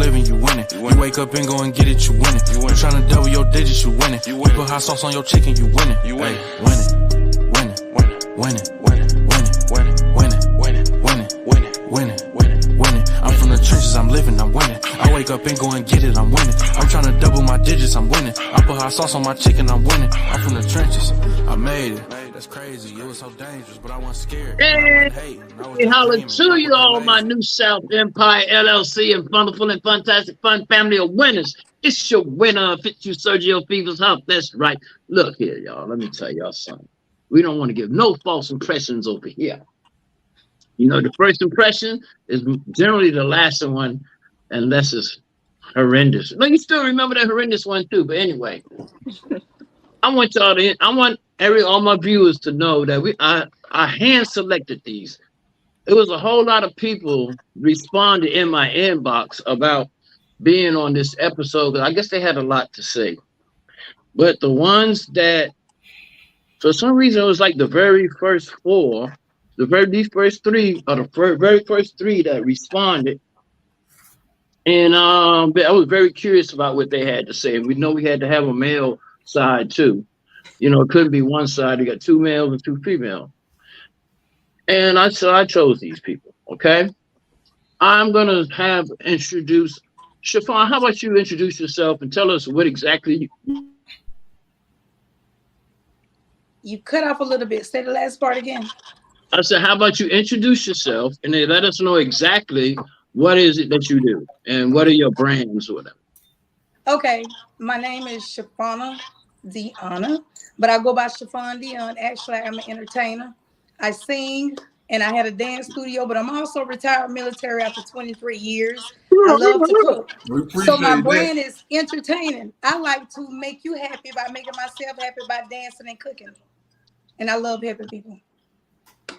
living, you winning. You wake up and go and get it, you winning. You trying to double your digits, you winning. You put hot sauce on your chicken, you winning. You winning. Winning, winning, winning, winning, winning, winning, winning, winning, winning, winning, winning. I'm from the trenches, I'm living, I'm winning. I wake up and go and get it, I'm winning. I'm trying to double my digits, I'm winning. I put hot sauce on my chicken, I'm winning. I'm from the trenches, I made it. That's crazy, it was so dangerous, but I wasn't scared. Hey, holla to you all, my New South Empire LLC and wonderful and fantastic fun family of winners. It's your winner, Fitz You Sergio Fever's Huff. That's right. Look here, y'all. Let me tell y'all something. We don't want to give no false impressions over here. You know, the first impression is generally the last one, unless it's horrendous. No, you still remember that horrendous one too. But anyway, I want all my viewers to know that I hand selected these. It was a whole lot of people responded in my inbox about being on this episode. I guess they had a lot to say. But the ones that, for some reason, it was like the very first four, these first three are the very first three that responded. And I was very curious about what they had to say. And we know we had to have a male side too. You know, it couldn't be one side. You got two males and two females. And I chose these people, okay? I'm going to introduce Chifonna. How about you introduce yourself and tell us what exactly you cut off a little bit. Say the last part again. I said, how about you introduce yourself and then let us know exactly what is it that you do and what are your brands or whatever. Okay, my name is Chifonna Dionna, but I go by Chifonna Dionna. Actually, I'm an entertainer. I sing and I had a dance studio, but I'm also retired military after 23 years. I love to cook. So my brand is entertaining. I like to make you happy by making myself happy by dancing and cooking. And I love happy people.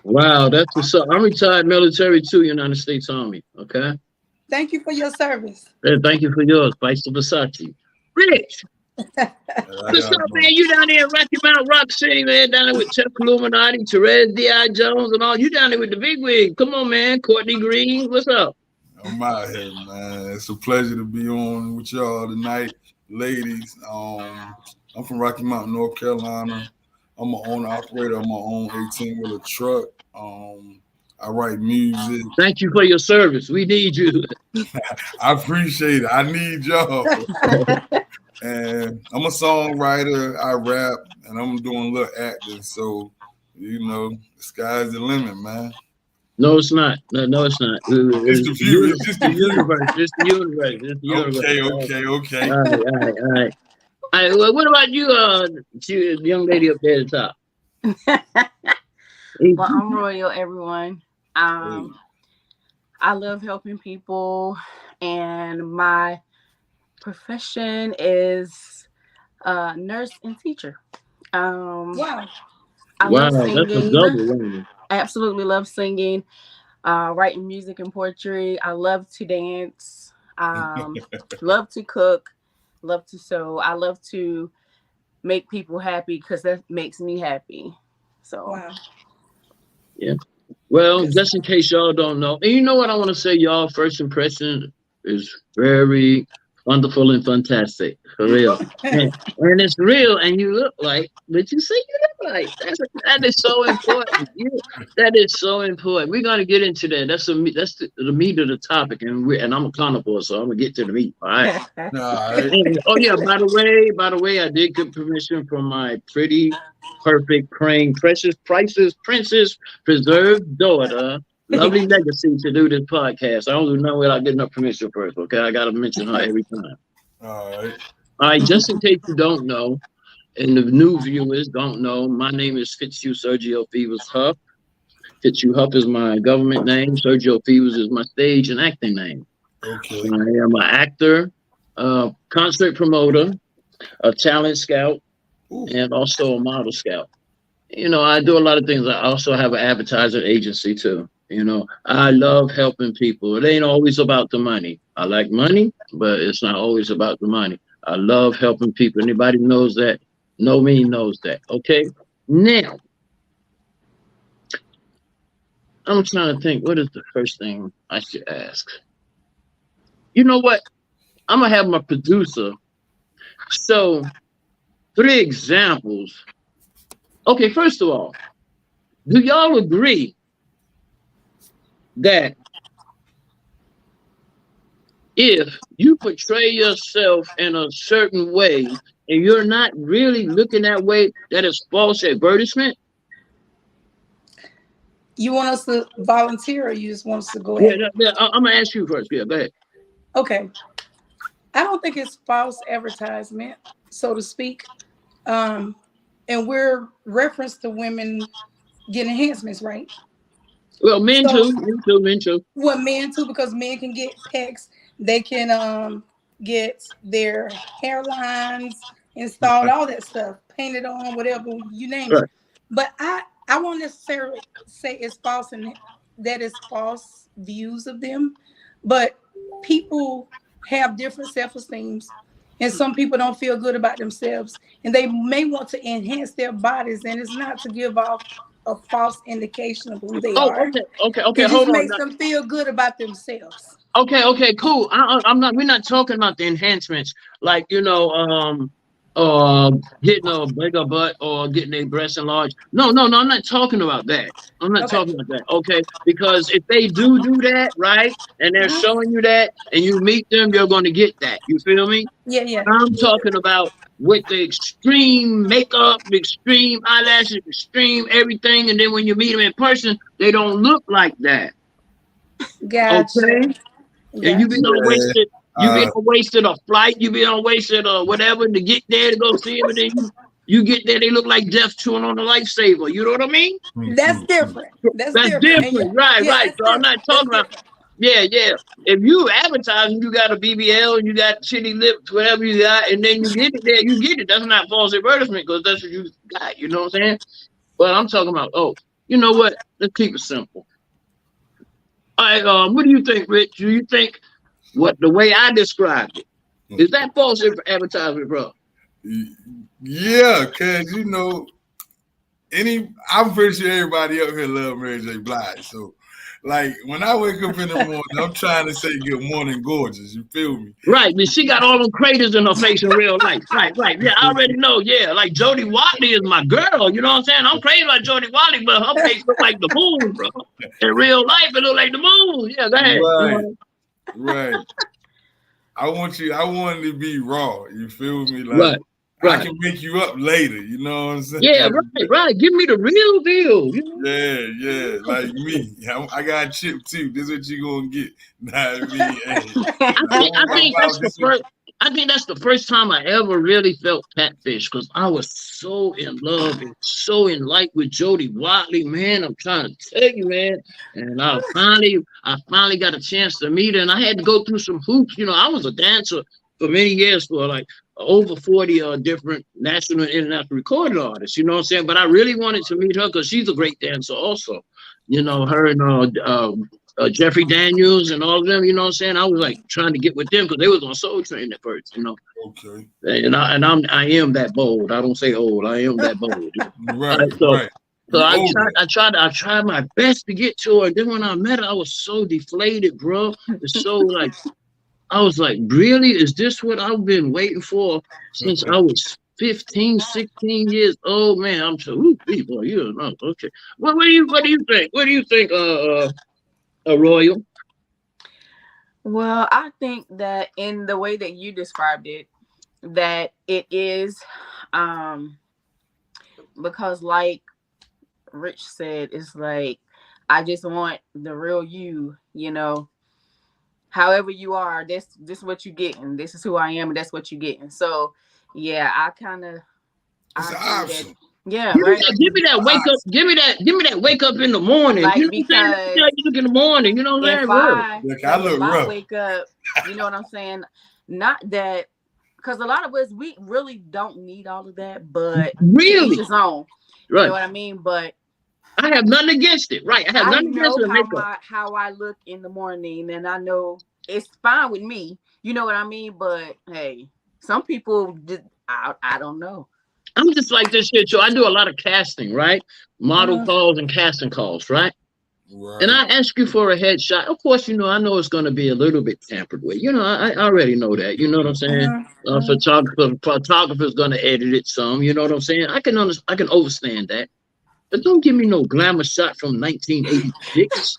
Wow, that's what's up. I'm retired military too, United States Army. Okay. Thank you for your service. And thank you for yours. Vice Versace. Ritch. What's up, man? You down there in Rocky Mount, Rock City, man, down there with Chuck Illuminati, Therese D.I. Jones, and all. You down there with the big wig. Come on, man. Courtney Green. What's up? I'm out here, man. It's a pleasure to be on with y'all tonight, ladies. I'm from Rocky Mount, North Carolina. I'm an owner operator of my own 18-wheeler truck. I write music. Thank you for your service. We need you. I appreciate it. I need y'all. And I'm a songwriter. I rap, and I'm doing a little acting. So, you know, the sky's the limit, man. No, it's not. No, it's not. It's the view. It's just the universe. It's the universe. It's the universe. Okay. All right. Well, what about you, the young lady up there at the top? Well, I'm Royal, everyone. I love helping people, and my profession is nurse and teacher. Wow. I love that's a singing. double. I absolutely love singing, writing music and poetry. I love to dance. Love to cook. Love to sew. I love to make people happy because that makes me happy. So, wow. Yeah. Well, just in case y'all don't know, and you know what I want to say, y'all, first impression is very wonderful and fantastic, for real. and it's real, and you look like, but you say you look like. That is so important. That is so important. We're gonna get into that. That's the meat of the topic, and I'm a carnivore, so I'm gonna get to the meat. All right. Oh yeah. By the way, I did get permission from my pretty, perfect, praying, precious, princess, preserved daughter. Lovely legacy to do this podcast. I don't do know without getting her permission first, okay? I got to mention her every time. All right, just in case you don't know, and the new viewers don't know, my name is Fitz You Sergio Fever's Huff. Fitz You Huff is my government name. Sergio Fevers is my stage and acting name. Okay. I am an actor, concert promoter, a talent scout, and also a model scout. You know, I do a lot of things. I also have an advertising agency too. You know, I love helping people. It ain't always about the money. I like money, but it's not always about the money. I love helping people. Anybody knows that, knows that. Okay. Now, I'm trying to think, what is the first thing I should ask? You know what? I'm gonna have my producer. So 3 examples. Okay, first of all, do y'all agree that if you portray yourself in a certain way and you're not really looking that way, that is false advertisement? You want us to volunteer, or you just want us to go Yeah, ahead? I'm gonna ask you first. Yeah, go ahead. Okay. I don't think it's false advertisement, so to speak. And we're reference to women getting enhancements, right? Well, men So, too, men too. well, men too, because men can get pecs, they can get their hairlines installed, all that stuff, painted on, whatever you name it. Right. But I won't necessarily say it's false and that is false views of them, but people have different self-esteems, and some people don't feel good about themselves, and they may want to enhance their bodies, and it's not to give off a false indication of who they Oh, are. okay. It just Hold on. makes them feel good about themselves. Okay, cool. I'm not. We're not talking about the enhancements, like getting a bigger butt or getting a breast enlarged. No. I'm not talking about that. I'm not Okay. talking about that. Okay, because if they do that, right, and they're Uh-huh. showing you that, and you meet them, you're going to get that. You feel me? Yeah. I'm talking about with the extreme makeup, the extreme eyelashes, extreme everything, and then when you meet them in person, they don't look like that. Gotcha. Okay. And you be on wasted, a flight, you be on wasted whatever to get there to go see him, and then you get there, they look like death chewing on a lifesaver. You know what I mean? That's different. That's different. And Right. that's So I'm not different. talking about. Yeah. If you advertising, you got a BBL and you got shitty lips, whatever you got, and then you get it there, you get it. That's not false advertisement because that's what you got. You know what I'm saying? But I'm talking about. Oh, you know what? Let's keep it simple. All right. What do you think, Rich? Do you think what the way I described it is that false advertisement, bro? Yeah, cause I'm pretty sure everybody up here love Mary J. Blige. So, like when I wake up in the morning, I'm trying to say good morning, gorgeous. You feel me? Right, but she got all them craters in her face in real life. Right. Yeah, I already know. Yeah, like Jodie Watley is my girl. You know what I'm saying? I'm crazy about Jodie Watley, but her face look like the moon, bro. In real life, it look like the moon. Yeah, go ahead. Right. I want it to be raw. You feel me? Like right. I can make you up later. You know what I'm saying? Yeah, right. Give me the real deal. You know? Yeah. Like me, I got a chip too. This is what you gonna get. I think that's the first time I ever really felt catfish because I was so in love and so in like with Jodie Watley, man. I'm trying to tell you, man. And I finally got a chance to meet her, and I had to go through some hoops. You know, I was a dancer for many years for like over 40 different national and international recording artists. You know what I'm saying? But I really wanted to meet her because she's a great dancer also. You know, her and Jeffrey Daniels and all of them, you know what I'm saying? I was like trying to get with them because they was on Soul Train at first, you know. Okay. And I am that bold. I don't say old. I am that bold. Right. So I tried my best to get to her. And then when I met her, I was so deflated, bro. It's so like I was like, really? Is this what I've been waiting for since I was 15, 16 years old? Man, I'm so people, you know. Okay. What do you think? What do you think, Royal? Well, I think that in the way that you described it, that it is because like Ritch said, it's like I just want the real you, you know. However you are, this is what you getting. This is who I am, and that's what you getting. So yeah, it's an option. Yeah, give me that wake up. Give me that wake up in the morning. Like, you know because you look in the morning. You know what I'm saying? If I wake up, you know what I'm saying. Not that, because a lot of us we really don't need all of that, but really, each his own. You know what I mean? But I have nothing against it. Right? I have nothing against it. How I look in the morning, and I know it's fine with me. You know what I mean? But hey, some people just I don't know. I'm just like this shit, so I do a lot of casting, right? Model calls and casting calls, right? Right. and I ask you for a headshot, of course, you know, I know it's going to be a little bit tampered with. You know, I already know that. You know what I'm saying? Photographer's going to edit it some. You know what I'm saying? I can understand that. But don't give me no glamour shot from 1986.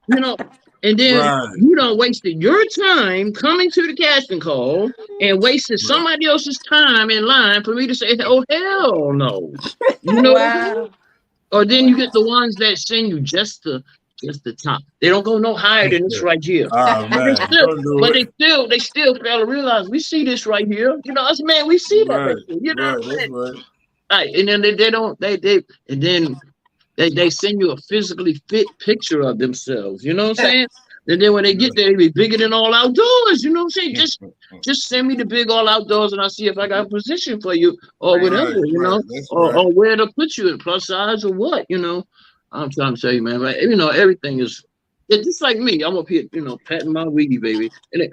you know, and then you done wasted your time coming to the casting call and wasted somebody else's time in line for me to say, oh, hell no. You know what I'm saying? Or then you get the ones that send you just the top. They don't go no higher than this right here. Oh, man. They still fail to realize we see this right here. You know, us man, we see that right here. You know, that's right. Right, and then they send you a physically fit picture of themselves. You know what I'm saying? And then when they get there, they be bigger than all outdoors. You know what I'm saying? Just send me the big all outdoors, and I'll see if I got a position for you or whatever. You know, or where to put you in plus size or what. You know, I'm trying to tell you, man. Right? You know, everything is just like me. I'm up here, you know, patting my weedy baby, and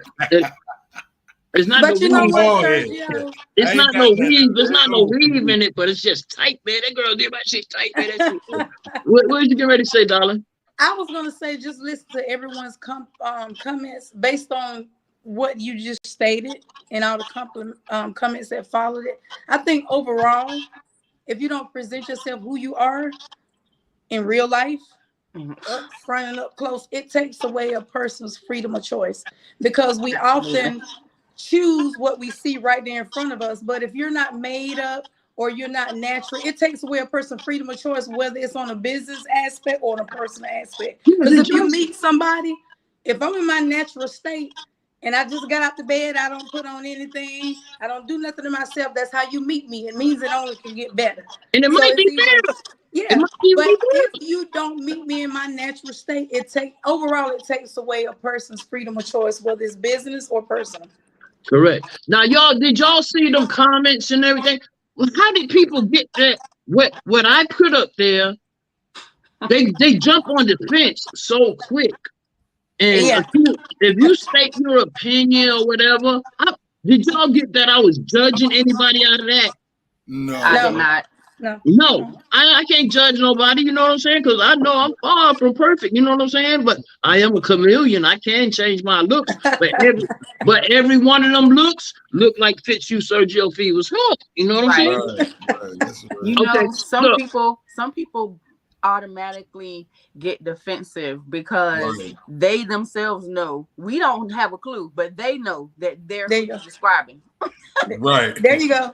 it's not But no you know weave. what, Sergio? It's not no weave. There's not no weave in it, but it's just tight, man. That girl did my shit tight, man. What did you get ready to say, darling? I was gonna say just listen to everyone's comments based on what you just stated and all the comments that followed it. I think overall, if you don't present yourself who you are in real life, up front and up close, it takes away a person's freedom of choice because we often choose what we see right there in front of us. But if you're not made up or you're not natural, it takes away a person's freedom of choice, whether it's on a business aspect or on a personal aspect. Because if you meet somebody, if I'm in my natural state and I just got out the bed, I don't put on anything, I don't do nothing to myself, that's how you meet me. It means it only can get better. And it might be better. Yeah, but if you don't meet me in my natural state, it takes away a person's freedom of choice, whether it's business or personal. Correct. Now, did y'all see them comments and everything? Well, how did people get that? What I put up there, they jump on the fence so quick. And if you state your opinion or whatever, did y'all get that I was judging anybody out of that? No, I did not. No, I can't judge nobody, you know what I'm saying? Because I know I'm far from perfect, you know what I'm saying? But I am a chameleon. I can change my looks. But every one of them looks look like fits you Sergio Fever's hook. You know what I'm saying? Right. You know, some people automatically get defensive because they themselves know. We don't have a clue, but they know that they're describing. Right. There you go.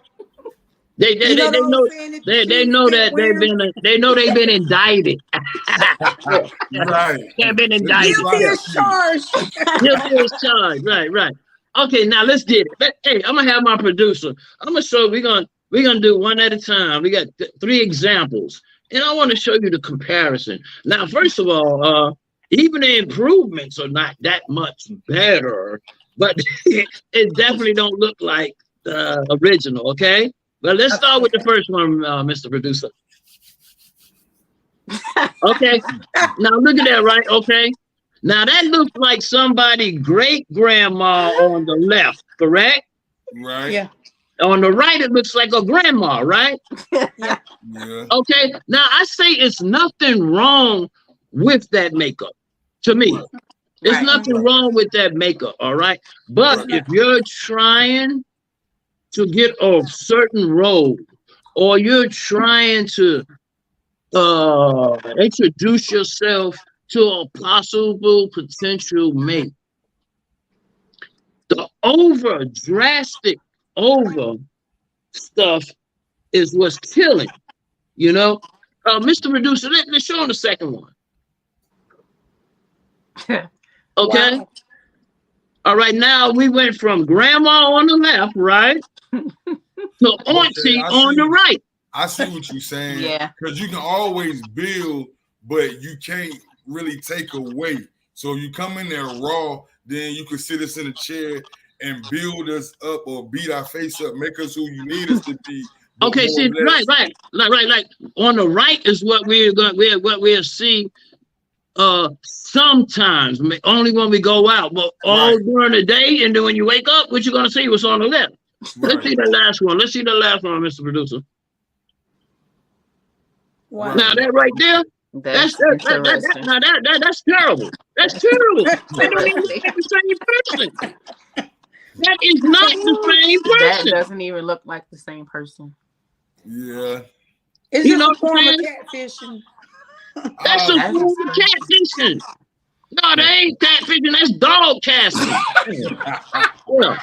They know they've been indicted. Right. They've been indicted. Guilty as charged. Guilty as charged. Right. Okay, now let's get it. Hey, I'm gonna have my producer. I'm gonna show. We're gonna do one at a time. We got 3 examples, and I want to show you the comparison. Now, first of all, even the improvements are not that much better, but it definitely don't look like the original. Okay. Well, let's start with the first one, Mr. Producer. Okay. Now look at that, right? Okay. Now that looks like somebody great grandma on the left, correct? Right. Yeah. On the right, it looks like a grandma, right? Yeah. Okay. Now I say it's nothing wrong with that makeup. To me, there's nothing wrong with that makeup. All right. But if you're trying to get a certain role, or you're trying to introduce yourself to a possible potential mate, the drastic stuff is what's killing. You know, Mr. Producer, let's show him the second one. Okay. Wow. All right, now we went from grandma on the left, right, to auntie on the right. I see what you're saying. Yeah. Because you can always build, but you can't really take away. So you come in there raw, then you can sit us in a chair and build us up or beat our face up, make us who you need us to be. Okay, see, right. Like on the right is what we'll see. Sometimes only when we go out, but all during the day, and then when you wake up, what you're gonna see what's on the left. Let's see the last one. Mr. Producer. Wow. Now that right there, That's That's interesting. that's terrible. That's terrible. They don't even look like the same person. That is not the same That person. doesn't even look like the same person. Yeah. It's You just know a what form I'm of saying? catfishing. That's a That form is of crazy. catfishing. No, they ain't catfishing. That's dog casting. Yeah.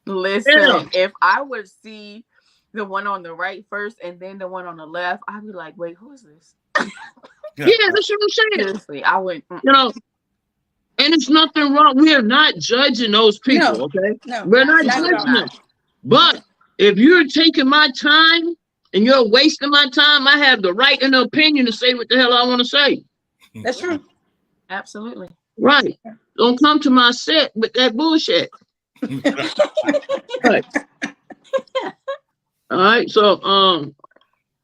Listen, if I would see the one on the right first and then the one on the left, I'd be like, wait, who is this? Yeah, that's what I'm saying. Seriously, I wouldn't. You know, and it's nothing wrong. We are not judging those people, No, okay? no, We're not not at judging all. them. But if you're taking my time and you're wasting my time, I have the right and the opinion to say what the hell I want to say. That's true. Absolutely. Right. Don't come to my set with that bullshit. Right. All right. So,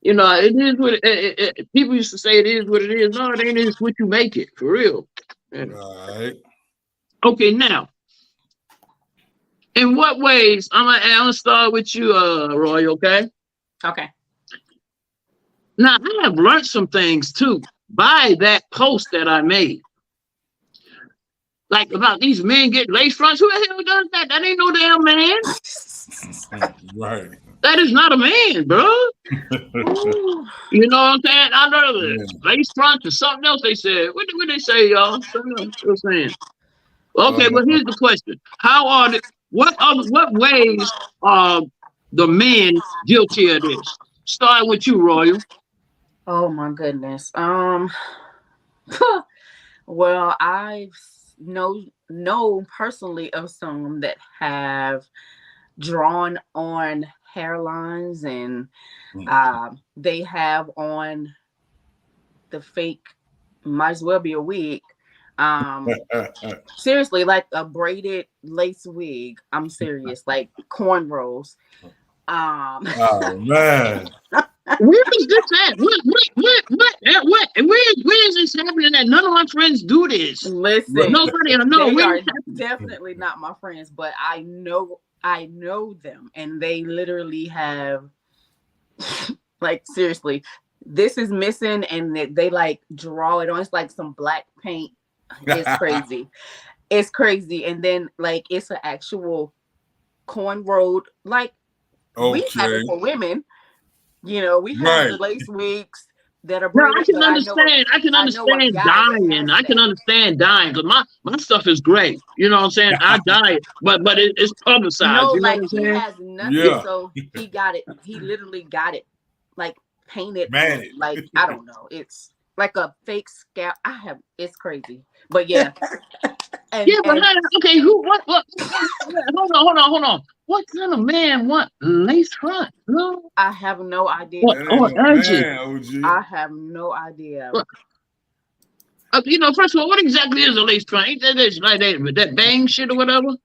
you know, it is what people used to say it is what it is. No, it ain't. It's what you make it, for real. Yeah. Right. Okay, now, in what ways? I'm gonna start with you, Roy. Okay. Okay. Now, I have learned some things too by that post that I made. Like about these men get lace fronts. Who the hell does that? That ain't no damn man. Right. That is not a man, bro. You know what I'm saying? I know the lace fronts or something else they said. What did they say, y'all? Something else they were saying. Okay, but here's the question. What ways are the men guilty of this? Starting with you, Royal. Oh my goodness. Well, I've know personally of some that have drawn on hairlines and they have on the fake, might as well be a wig. Seriously, like a braided lace wig. I'm serious, like cornrows. Oh man. Where is this at? Where is this happening at? None of my friends do this. Listen, nobody I know. they are definitely not my friends, but I know them, and they literally have, like, seriously, this is missing, and they like draw it on. It's like some black paint. It's crazy. It's crazy, and then like it's an actual cornrowed, like we have it for women. You know, we have the lace wigs that are braided. I can understand. I can understand dyeing. I can understand dyeing because my stuff is great. You know what I'm saying? I dye it, but it's publicized. No, you know like what I'm he saying? has nothing, so he got it. He literally got it, like painted. Like I don't know. It's like a fake scalp. It's crazy, but yeah. Okay. What? Hold on. What kind of man want lace front? No, I have no idea. I have no idea. You know, first of all, what exactly is a lace front? Ain't that like that bang shit or whatever?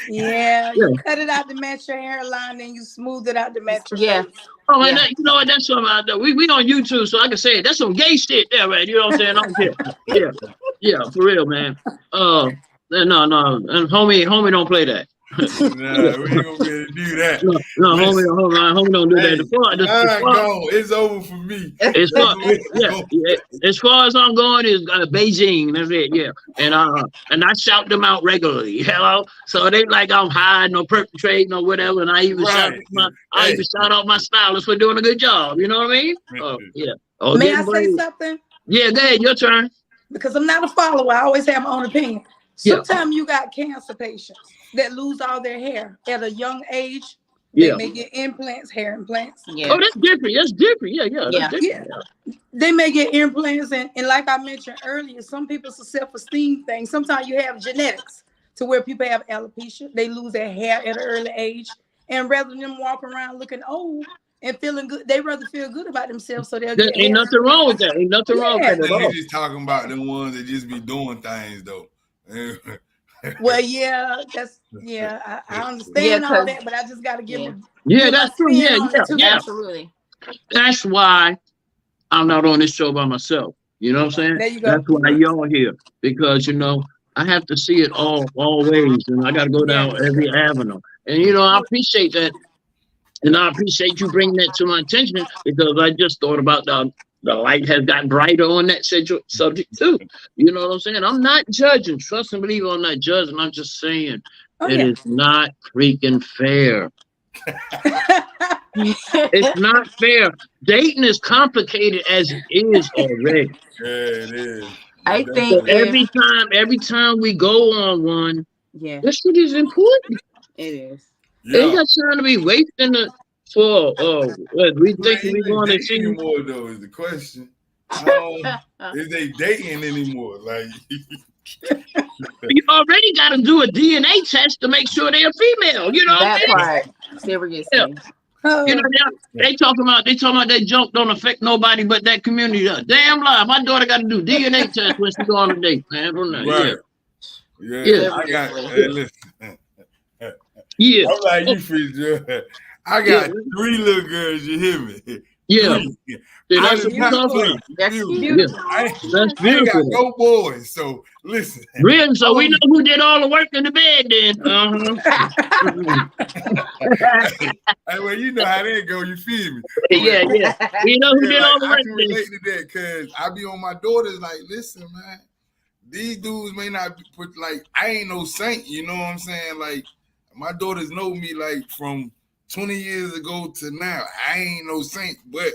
Yeah, you cut it out to match your hairline, and you smooth it out to match your face. Oh, and you know what? That's some we on YouTube, so I can say it. That's some gay shit there, right? You know what I'm saying? I don't care. Yeah, for real, man. No, and homie don't play that. Nah, we ain't gonna be able to do that. No, homie don't do that. It's over for me. As far as I'm going is Beijing. That's it. Yeah, and I shout them out regularly. Hello, so they like I'm hiding or perpetrating or whatever, and I even shout out my stylist for doing a good job. You know what I mean? May I say something? Yeah, go ahead. Your turn. Because I'm not a follower. I always have my own opinion. Sometimes you got cancer patients that lose all their hair at a young age. They may get implants, hair implants. Yeah. Oh, that's different. That's different. Yeah. They may get implants, and like I mentioned earlier, some people's a self-esteem thing. Sometimes you have genetics to where people have alopecia. They lose their hair at an early age, and rather than them walking around looking old and feeling good, they rather feel good about themselves. So they'll get ain't nothing wrong with that. Ain't nothing wrong with that at all. You're just talking about the ones that just be doing things though. Well, I understand all that, but I just got to give them. Yeah, that's true. Yeah, absolutely. That's why I'm not on this show by myself. You know what I'm saying? There you go. That's why y'all here, because I have to see it all ways, and I got to go down every avenue. And I appreciate that, and I appreciate you bringing that to my attention because I just thought about the light has got brighter on that subject too. You know what I'm saying? I'm not judging. Trust and believe I'm not judging. I'm just saying it is not freaking fair. It's not fair. Dating is complicated as it is already. Yeah, it is. I think So every time we go on one, yeah, this shit is important. it is. Yeah. Ain't got time to be wasting it for what we thinking we going to see anymore though is the question. Is they dating anymore? Like you already got to do a DNA test to make sure they're female. You know that what part. Seriously. yeah. You know, they talking about that junk don't affect nobody but that community. Damn lie. My daughter got to do DNA test when she go on a date, man. Right. Yeah. I got listen. Yeah. I'm like you, Fitzgerald. I got 3 little girls, you hear me? Yeah. That's beautiful. That's beautiful. I ain't got no boys, so listen. Really? So we know who did all the work in the bed then. Hey, well, you know how that go, you feel me? Yeah. We know who did all the work. I can relate to that because I be on my daughters like, listen, man, these dudes may not put like, I ain't no saint, you know what I'm saying? Like, my daughters know me like from 20 years ago to now. I ain't no saint, but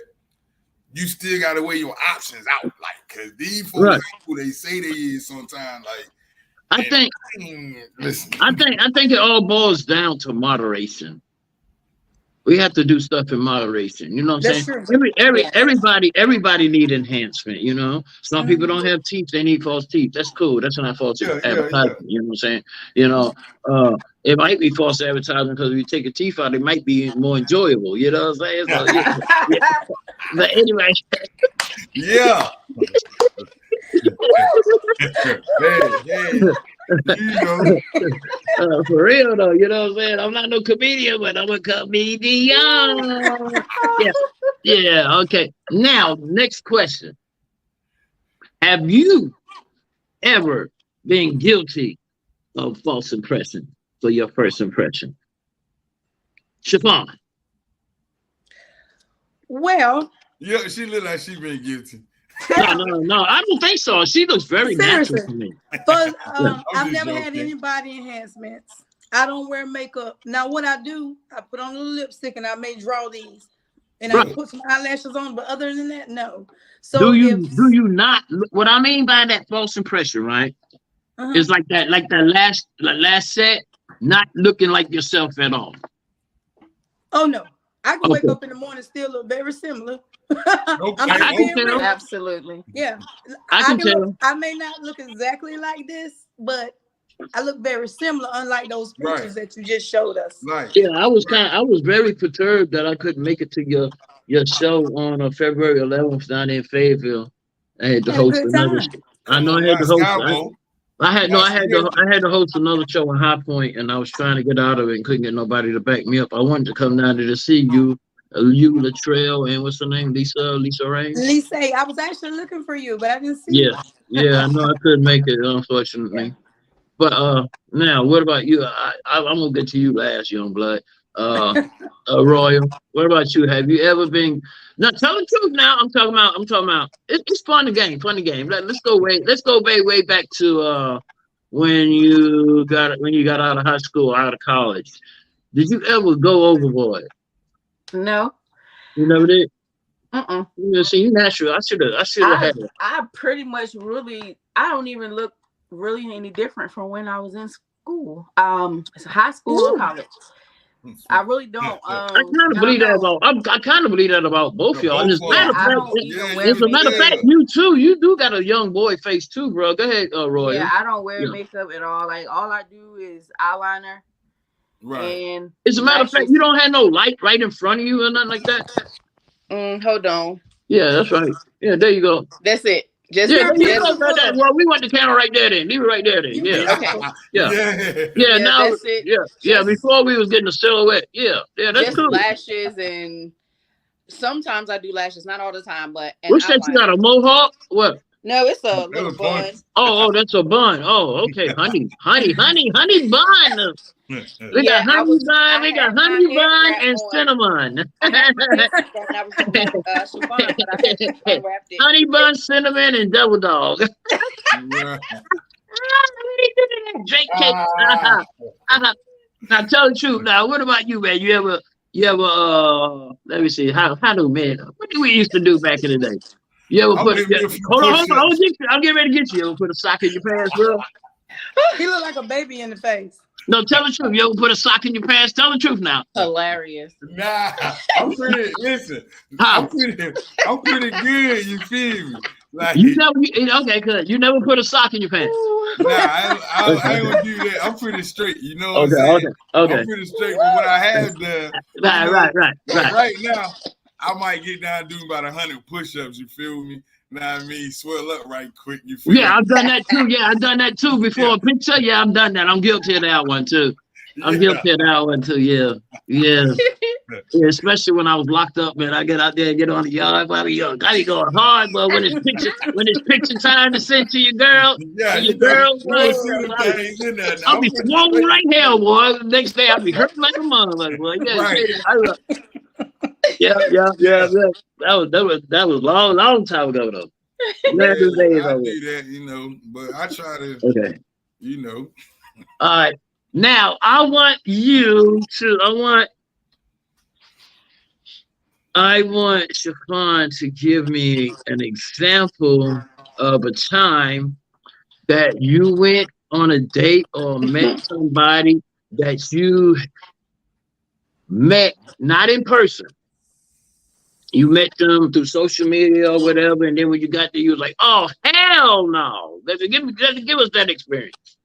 you still gotta weigh your options out, like, cause these folks ain't who they say they is sometimes. Like, I think it all boils down to moderation. We have to do stuff in moderation. You know what I'm saying? Everybody need enhancement. You know, some people don't have teeth; they need false teeth. That's cool. That's not false advertising. You know what I'm saying? You know, it might be false advertising because if you take a teeth out, it might be more enjoyable. You know what I'm saying? So, but anyway, for real though, you know what I'm saying? I'm not no comedian, but I'm a comedian. Okay. Now, next question. Have you ever been guilty of false impression for your first impression? Chifonna. Well, yeah, she look like she been guilty. No, I don't think so. She looks very natural to me. But I've never had any body enhancements. I don't wear makeup. Now, what I do, I put on a little lipstick and I may draw these, and I put some eyelashes on. But other than that, no. So do you not? What I mean by that false impression, right? Is like that last set, not looking like yourself at all. Oh no, I can wake up in the morning still look very similar. Absolutely. Yeah, I can tell. I may not look exactly like this, but I look very similar, unlike those pictures that you just showed us. Right. Yeah, I was very perturbed that I couldn't make it to your show on February 11th down in Fayetteville. I had to host another show. I know I had to host. I had to host another show in High Point, and I was trying to get out of it and couldn't get nobody to back me up. I wanted to come down there to see you. Latrell, and what's her name? Lisa Ray. Lisa, I was actually looking for you, but I didn't see you. I know I couldn't make it, unfortunately. But now, what about you? I'm gonna get to you last, young blood. Royal. What about you? Have you ever been? Now, tell the truth. Now, I'm talking about. It's fun game. Let's go way back to when you got out of high school, out of college. Did you ever go overboard? No. You never did? You see, you natural. I should have had it. I pretty much I don't even look really any different from when I was in school. It's high school or college. I really don't. I kind of believe that about both y'all. And as a matter of fact, you too. You do got a young boy face too, bro. Go ahead, Roy. Yeah, I don't wear makeup at all. Like all I do is eyeliner. Right. And as a matter of fact, you don't have no light right in front of you or nothing like that. Hold on. Yeah, that's right. Yeah, there you go. That's it. Well, we want the camera right there then. Leave it right there then. Yeah. Okay. Yeah. Now that's it. Yeah. Before we was getting a silhouette. Yeah. That's just cool. Lashes, and sometimes I do lashes, not all the time, but what's that? You got a mohawk? What? No, it's a That little was fun. bun. Oh, that's a bun. Oh, okay. Honey bun. We Yeah, got honey bun, I we had got my honey head bun wrap and on. cinnamon. I had my head wrap on and I was gonna make chiffon, but I had to unwrap it. Honey bun, cinnamon, and double dog. Right. Drake cake. Ah, Now tell the truth. Now, what about you, man? Let me see. How do men? What did we used to do back in the day? You ever I'm put? gonna Yeah, be a few hold on, hold on. push-ups. I'll get ready to get you. You ever put a sock in your pants, bro? He looked like a baby in the face. No, tell the truth. You ever put a sock in your pants? Tell the truth now. Hilarious. Nah, I'm pretty. Listen, How? I'm pretty good. You feel me? Like, Okay, good. You never put a sock in your pants. nah, I ain't gonna do that. I'm pretty straight. You know what I'm saying? Okay. I'm pretty straight. But what I have done, Right. right now, I might get down doing about 100 push-ups. You feel me? Know what I mean? Swell up right quick. You feel me? Yeah, I've done that too. Yeah, I've done that too before a picture. Yeah, I've done that. I'm guilty of that one too. I'm guilty of that one too. Yeah. Yeah, especially when I was locked up, man. I get out there and get on the yard. I be going hard, but when it's picture time to send to your girl, Yeah, and your you know, girl, you gonna see them things in there. I'll be swollen like hell, boy. The next day I'll be hurt like a motherfucker, boy. Yeah, Right. yeah. That was long time ago though. Yeah, Glad those days I over. do that, you know, but I try to, Okay. you know. All right. Now I want Chiffon to give me an example of a time that you went on a date or met somebody that you met not in person. You met them through social media or whatever, and then when you got there, you was like, "Oh hell no!" Give us that experience.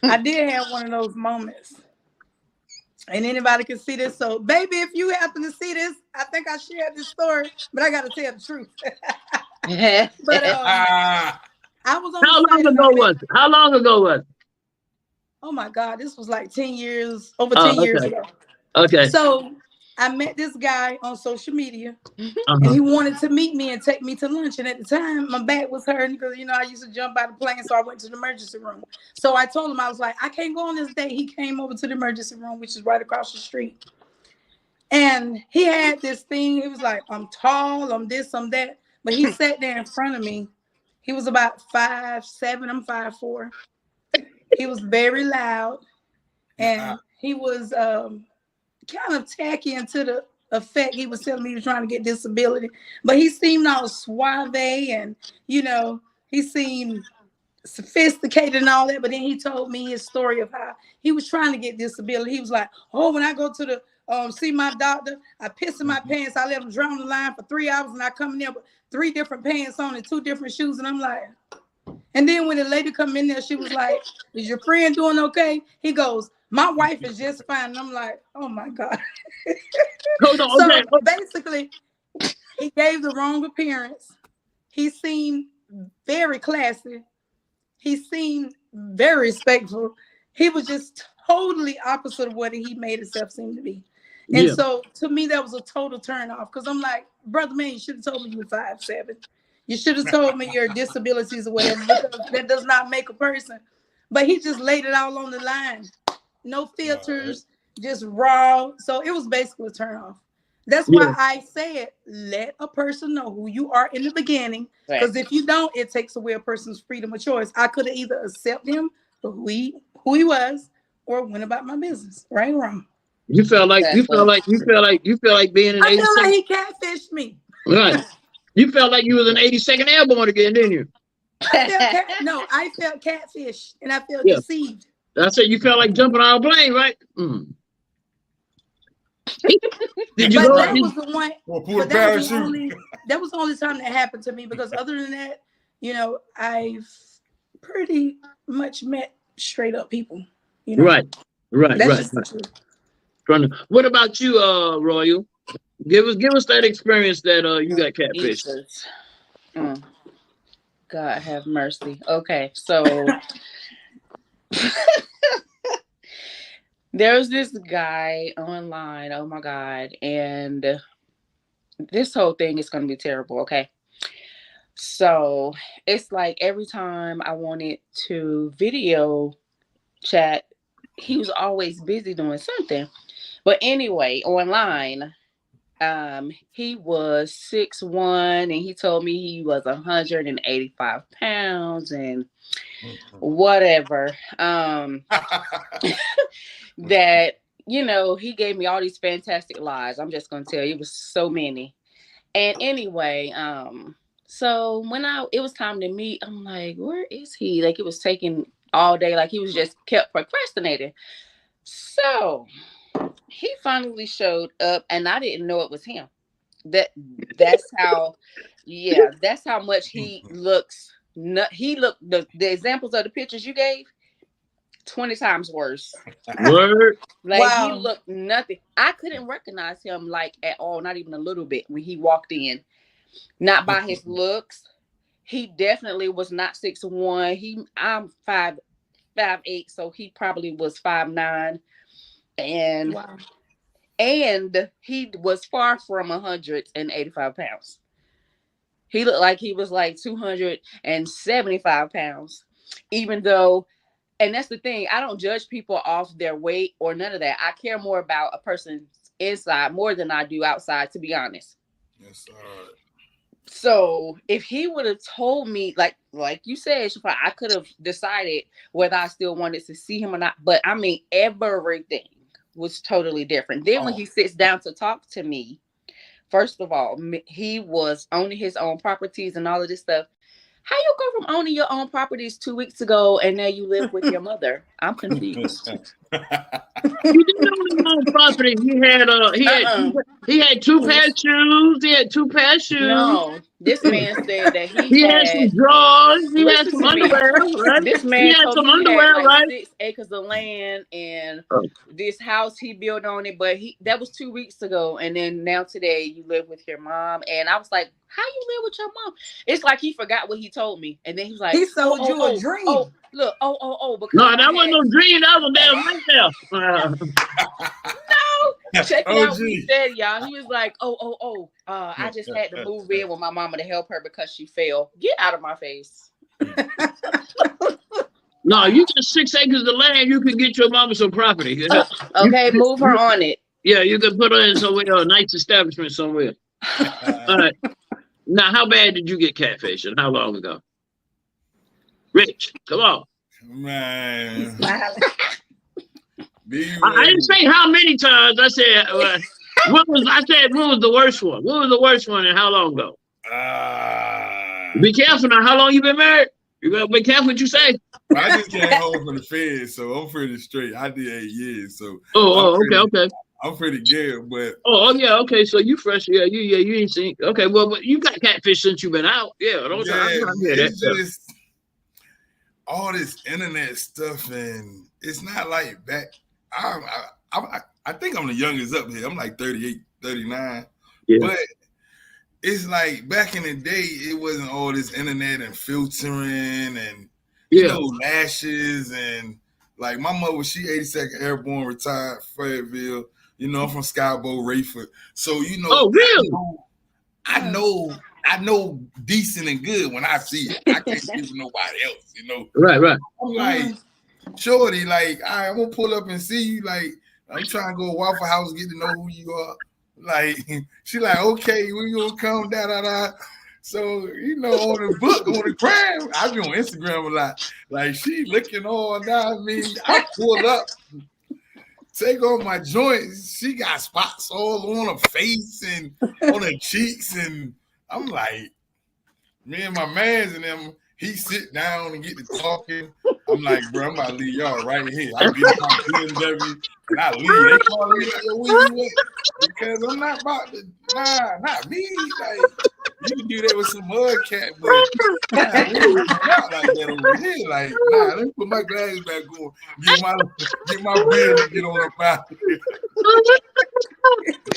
I did have one of those moments. And anybody can see this. So, baby, if you happen to see this, I think I shared this story, but I got to tell the truth. But I was on How the long site. ago was it? How long ago was it? Oh my God, this was like 10 years, over 10 years ago. Okay. So I met this guy on social media, Uh-huh. and he wanted to meet me and take me to lunch. And at the time, my back was hurting because, you know, I used to jump out of the plane, so I went to the emergency room. So I told him, I was like, I can't go on this date. He came over to the emergency room, which is right across the street. And he had this thing. He was like, I'm tall, I'm this, I'm that. But he sat there in front of me. He was about 5'7", I'm 5'4". He was very loud. And he was kind of tacky into the effect. He was telling me he was trying to get disability, but he seemed all suave and, you know, he seemed sophisticated and all that. But then he told me his story of how he was trying to get disability. He was like, oh, when I go to the see my doctor, I piss in my pants. I let him drown the line for 3 hours, and I come in there with 3 different pants on and 2 different shoes. And I'm like, and then when the lady come in there, she was like, is your friend doing okay? He goes, my wife is just fine. And I'm like, oh my God. Hold on, So okay. basically, he gave the wrong appearance. He seemed very classy. He seemed very respectful. He was just totally opposite of what he made himself seem to be. And so to me, that was a total turn off, because I'm like, brother, man, you should have told me you were 5'7". You should have told me your disabilities or whatever, because that does not make a person. But he just laid it all on the line. No filters, just raw. So it was basically a turn off. That's why I said, let a person know who you are in the beginning. Because if you don't, it takes away a person's freedom of choice. I could have either accepted him for who he was, or went about my business. Right or wrong. You felt like being an 82nd. I feel like he catfished me. Right. You felt like you was an 82nd Airborne again, didn't you? I felt catfish, and I felt deceived. I said you felt like jumping out of a plane, right? Mm. Did you go? That was the one. But that was the only time that happened to me, because other than that, you know, I've pretty much met straight up people. You know? Right. What about you, Royal? Give us that experience that you got catfished. God have mercy. Okay, so there's this guy online. Oh my God. And this whole thing is going to be terrible. Okay. So it's like every time I wanted to video chat, he was always busy doing something. But anyway, online, he was 6'1", and he told me he was 185 pounds and whatever. That, he gave me all these fantastic lies. I'm just gonna tell you, it was so many. And anyway, so when it was time to meet, I'm like, where is he? Like, it was taking all day. Like, he was just kept procrastinating. So he finally showed up, and I didn't know it was him. That's how much he looks. He looked, the examples of the pictures you gave, 20 times worse. Word. Like, Wow. he looked nothing. I couldn't recognize him like at all, not even a little bit when he walked in. Not by his looks. He definitely was not 6'1". I'm 5'8", so he probably was 5'9". And Wow. and he was far from 185 pounds. He looked like he was like 275 pounds, even though, and that's the thing, I don't judge people off their weight or none of that. I care more about a person's inside more than I do outside, to be honest. Yes, So if he would have told me, like you said, I could have decided whether I still wanted to see him or not. But I mean, everything was totally different. Then when he sits down to talk to me, first of all, he was owning his own properties and all of this stuff. How you go from owning your own properties 2 weeks ago and now you live with your mother? I'm confused. He didn't own his own property. He had two pair of shoes. He had two pair of shoes. No, this man said that he had some drawers. He had some underwear. Right? This man had told some me underwear, he had like right? 6 acres of land and this house he built on it. But that was 2 weeks ago, and then now today you live with your mom. And I was like, how you live with your mom? It's like he forgot what he told me, and then he was like, he sold you a dream. Oh, look, because no, that wasn't no dream. That was damn right there. No, check it out what he said, y'all. He was like, I just had to move in with my mama to help her because she fell. Get out of my face. No, you get 6 acres of land, you can get your mama some property. Okay, move her on it. Yeah, you can put her in somewhere, a nice establishment somewhere. All right. Now, how bad did you get catfish and how long ago? Ritch, come on. Man. I didn't say how many times. I said, when was the worst one? What was the worst one and how long ago? Be careful now. How long you been married? You gotta be careful what you say. I just came home from the Fed, so I'm pretty straight. I did 8 years, so okay. I'm pretty good, but yeah, okay. So you fresh, you ain't seen. Okay, well, but you got catfish since you've been out, it's just all this internet stuff, and it's not like back. I think I'm the youngest up here. I'm like 38, 39, but it's like back in the day, it wasn't all this internet and filtering and lashes and like my mother, she 82nd Airborne, retired, Fayetteville. I'm from Skybo, Rayford. So oh really? I know decent and good when I see it. I can't see for nobody else. Right. I'm like, shorty, like I'm gonna pull up and see you. Like I'm trying to go to Waffle House, get to know who you are. Like she like, okay, we gonna come da. So on the book, on the gram, I be on Instagram a lot. Like she looking all down me. I pull up, take off my joints. She got spots all on her face and on her cheeks, and I'm like, me and my mans and them. He sit down and get to talking. I'm like, bro, I'm about to leave y'all right here. I get my BMW and I leave. They call me like, yo, where you at? Because I'm not about to, not me. Like, you can do that with some mud cat, but not like that over here. Like, let me put my glasses back on, get my bill and get on up out here.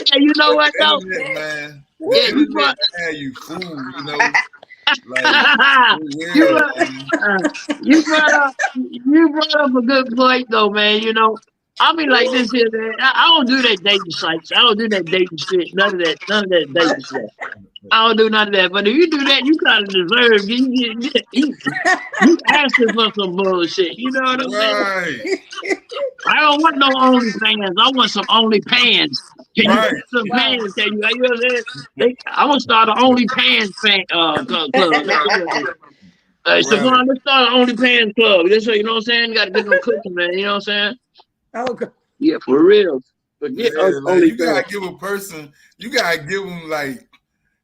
Yeah, you know what though? Man. Yeah, you fool, Like, you brought up a good point though, man. I'll be like this here, man. I don't do that dating sites. I don't do that dating shit. None of that dating shit. I don't do none of that. But if you do that, you kind of deserve. You asking for some bullshit. You know what I'm saying? Right. I don't want no OnlyFans. I want some OnlyPans. Can you Right. get some pants? Can you? You know what I'm saying? I'm gonna start an OnlyPans club. Chifonna, let's start an OnlyPans club. Just so you know what I'm saying. You got to get no cooking, man. You know what I'm saying? Oh, God. Yeah, for real. But Yeah, like, you gotta give a person. You gotta give them like.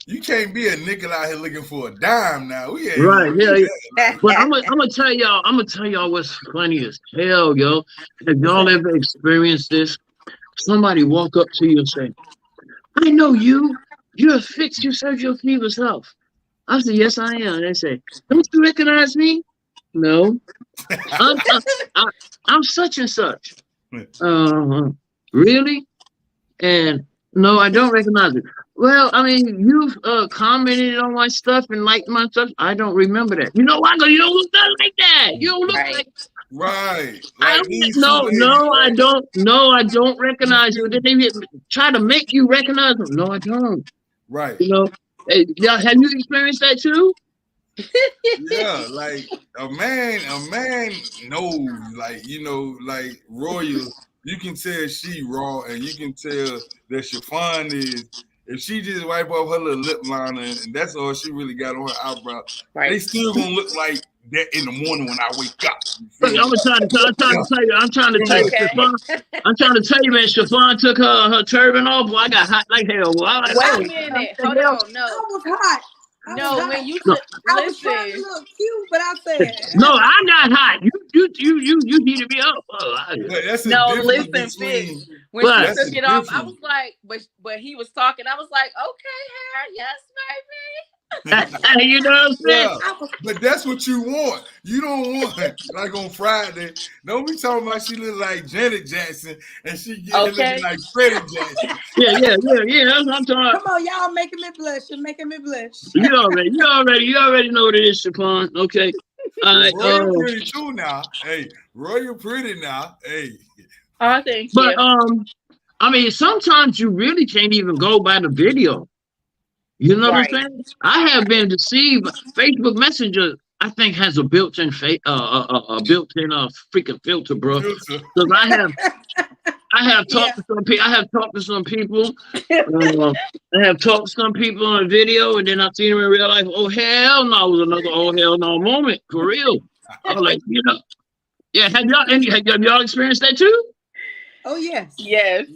You can't be a nickel out here looking for a dime now. We ain't right, yeah. Like, but I'm gonna tell y'all what's funny as hell, yo. Have y'all ever experienced this? Somebody walk up to you and say, I know you. You're a fix. You serve your fever's health. I said, yes, I am. They say, don't you recognize me? No. I'm such and such. Really? And no, I don't recognize it. Well, I mean, you've commented on my stuff and liked my stuff. I don't remember that. You know why? Because you don't look nothing like that. You don't look like. Right. I Like I don't recognize you. Did they try to make you recognize them? No, I don't. Right. You know, hey, y'all, have you experienced that too? Yeah, like a man knows, like, you know, like Royal, you can tell she raw, and you can tell that Chifonna is, if she just wipe off her little lip liner and that's all she really got on her eyebrow, they still gonna look like that in the morning when I wake up. Look, I'm trying to tell you, man, Chifonna took her turban off. Boy, I got hot like hell. Boy, Wait a minute. Hold on. No. I was hot. No, when you I was trying to look cute, but I said no, I got hot. You heated me up. That's no, listen, Fitz. When she took it off, I was like, but he was talking. I was like, okay, hair, yes, baby. You know what I'm saying? Yeah, but that's what you want. You don't want, like on Friday, don't be talking about she look like Janet Jackson and she looking like Freddie Jackson. Yeah. That's what I'm talking. Come on, y'all making me blush. You're making me blush. You already know what it is, Chifonna. Okay. All right. Royal pretty too now. Hey, Royal pretty now. Hey. Oh, thank you. But I mean, sometimes you really can't even go by the video. You know what I'm saying? I have been deceived. Facebook Messenger, I think, has a built-in freaking filter, bro. Because I have talked to some people. I have talked to some people. I have talked to some people on a video, and then I seen them in real life. Oh hell no! It was another oh hell no moment for real. I was like, you know, yeah. Have y'all experienced that too? Oh yes. Yes.